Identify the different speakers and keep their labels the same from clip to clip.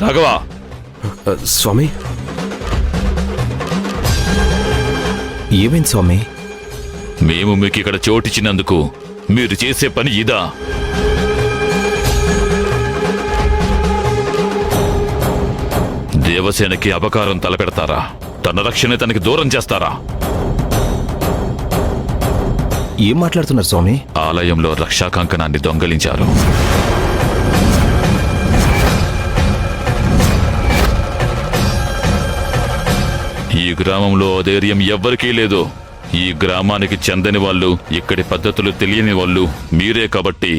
Speaker 1: రాఘవ.
Speaker 2: స్వామి,
Speaker 3: ఏమైంది స్వామి?
Speaker 1: మేము మీకు ఇక్కడ చోటిచ్చినందుకు మీరు చేసే పని ఇదా? దేవసేనకి అపకారం తలపెడతారా? తన రక్షణ తనకి దూరం చేస్తారా?
Speaker 3: ఏం మాట్లాడుతున్నారు స్వామి?
Speaker 1: ఆలయంలో రక్షా కంకణాన్ని దొంగలించారు. ఈ గ్రామంలో ధైర్యం ఎవ్వరికీ లేదు. ఈ గ్రామానికి చెందని వాళ్ళు, ఇక్కడి పద్ధతులు తెలియని వాళ్ళు మీరే కాబట్టి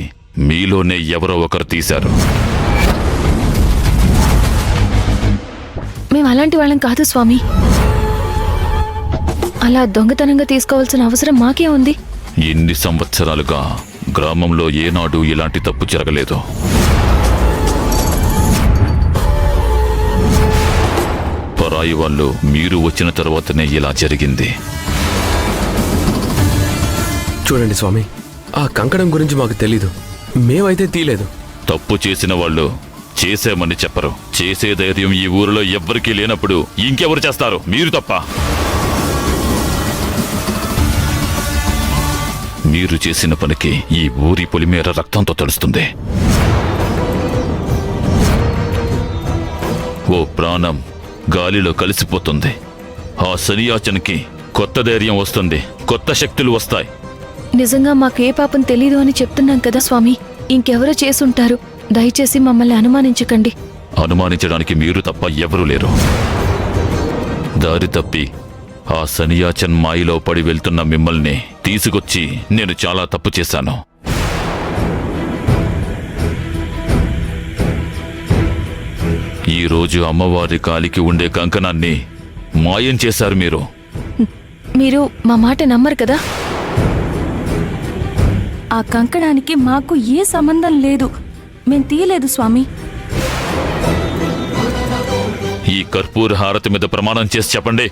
Speaker 1: మీలోనే ఎవరో ఒకరు తీశారు.
Speaker 4: మేము అలాంటి వాళ్ళం కాదు స్వామి. అలా దొంగతనంగా తీసుకోవాల్సిన అవసరం మాకే ఉంది.
Speaker 1: ఇన్ని సంవత్సరాలుగా గ్రామంలో ఏనాడు ఇలాంటి తప్పు జరగలేదు. పరాయి వాళ్ళు మీరు వచ్చిన తర్వాతనే ఇలా జరిగింది.
Speaker 2: చూడండి స్వామి, ఆ కంకణం గురించి మాకు తెలీదు. మేమైతే తీలేదు.
Speaker 1: తప్పు చేసిన వాళ్ళు చేశామని చెప్పరు. చేసే ధైర్యం ఈ ఊరిలో ఎవ్వరికీ లేనప్పుడు ఇంకెవరు చేస్తారు? మీరు తప్ప. మీరు చేసిన పనికి ఈ ఊరి పొలిమేర రక్తంతో తడుస్తుంది. ఓ ప్రాణం గాలిలో కలిసిపోతుంది. ఆ సన్యాచనికి కొత్త ధైర్యం వస్తుంది, కొత్త శక్తులు వస్తాయి.
Speaker 4: నిజంగా మాకే పాపం తెలీదు అని చెప్తున్నాం కదా స్వామి. ఇంకెవరో చేసుంటారు. దయచేసి మమ్మల్ని అనుమానించకండి.
Speaker 1: అనుమానించడానికి మీరు తప్ప ఎవరూ లేరు. దారి తప్పి ఆ సన్యాచన్ మాయలో పడి వెళ్తున్న మిమ్మల్ని తీసుకొచ్చి నేను చాలా తప్పు చేశాను. ఈరోజు అమ్మవారి కాలికి ఉండే కంకణాన్ని మాయం చేశారు మీరు.
Speaker 4: మీరు మా మాట నమ్మరు కదా?
Speaker 5: ఆ కంకణానికి మాకు ఏ సంబంధం లేదు. మేం తీయలేదు స్వామి.
Speaker 1: ఈ కర్పూర హారతి మీద ప్రమాణం చేసి చెప్పండి.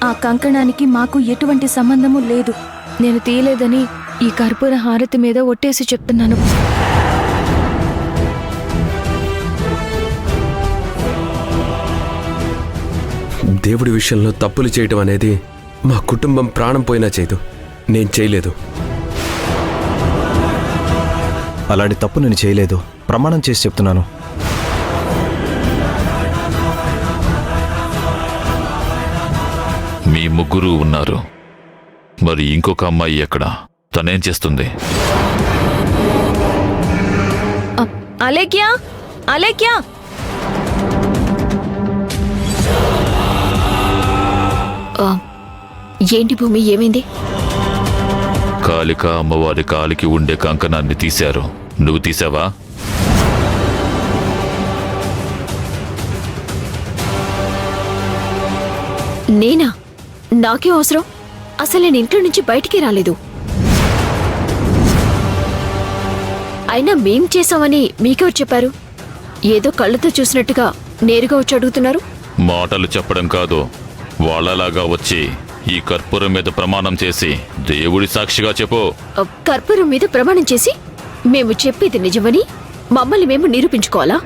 Speaker 5: ఆ కంకణానికి మాకు ఎటువంటి సంబంధము లేదు.
Speaker 4: నేను తీయలేదని ఈ కర్పూర హారతి మీద ఒట్టేసి చెప్తున్నాను.
Speaker 2: దేవుడి విషయంలో తప్పులు చేయటం అనేది మా కుటుంబం ప్రాణం పోయినా చేయదు. నేను చేయలేదు.
Speaker 3: అలాంటి తప్పు నేను చేయలేదు. ప్రమాణం చేసి చెప్తున్నాను.
Speaker 1: మీ ముగ్గురు ఉన్నారు. మరి ఇంకొక అమ్మాయి ఎక్కడ? తనేం చేస్తుంది?
Speaker 4: అలేఖ్యా, అలేఖ్యా!
Speaker 6: ఏంటి భూమి, ఏమైంది?
Speaker 1: కాళిక అమ్మవారి కాలికి ఉండే కంకణాన్ని తీశారు. నువ్వు తీసావా?
Speaker 6: నేనా? నాకే అవసరం? అసలు నేను ఇంట్లో నుంచి బయటికి రాలేదు. అయినా మేం చేశామని మీకెవరు చెప్పారు? ఏదో కళ్ళతో చూసినట్టుగా నేరుగా వచ్చి అడుగుతున్నారు.
Speaker 1: మాటలు చెప్పడం కాదు, వాళ్ళలాగా వచ్చి ఈ కర్పూరం మీద ప్రమాణం చేసి దేవుడి సాక్షిగా చెప్పు.
Speaker 6: కర్పూరం మీద ప్రమాణం చేసి మేము చెప్పేది నిజమని మమ్మల్ని మేము నిరూపించుకోవాలా?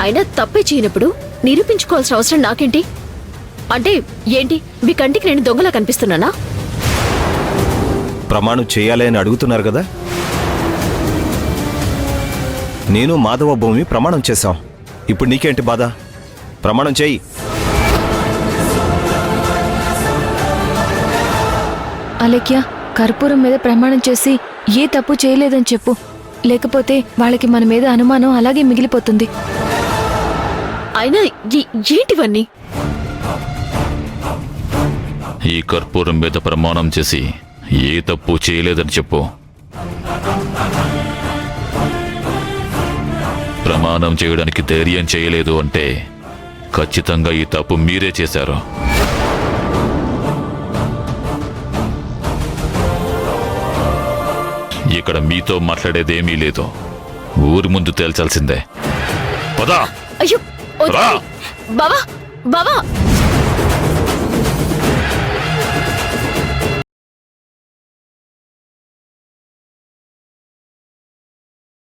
Speaker 6: అయినా తప్పే చేయనప్పుడు నిరూపించుకోవాల్సిన అవసరం నాకేంటి? అంటే ఏంటి, మీ కంటికి నేను దొంగలా కనిపిస్తున్నానా?
Speaker 3: ప్రమాణం చేయాలి అని అడుగుతున్నారు కదా. నేను మాధవ భూమి ప్రమాణం చేశాం. ఇప్పుడు నీకేంటి బాధ? ప్రమాణం చేయి.
Speaker 4: అలేఖ్య, కర్పూరం మీద ప్రమాణం చేసి ఏ తప్పు చేయలేదని చెప్పు. లేకపోతే వాళ్ళకి మన మీద అనుమానం అలాగే మిగిలిపోతుంది.
Speaker 6: అయినా ఏంటివన్నీ?
Speaker 1: ఈ కర్పూరం మీద ప్రమాణం చేసి ఏ తప్పు చేయలేదని చెప్పు. ప్రమాణం చేయడానికి ధైర్యం చేయలేదు అంటే ఖచ్చితంగా ఈ తప్పు మీరే చేశారు. ఇక్కడ మీతో మాట్లాడేదేమీ లేదు. ఊరి ముందు తేల్చాల్సిందే. పదా.
Speaker 6: అయ్యో బావా, బావా!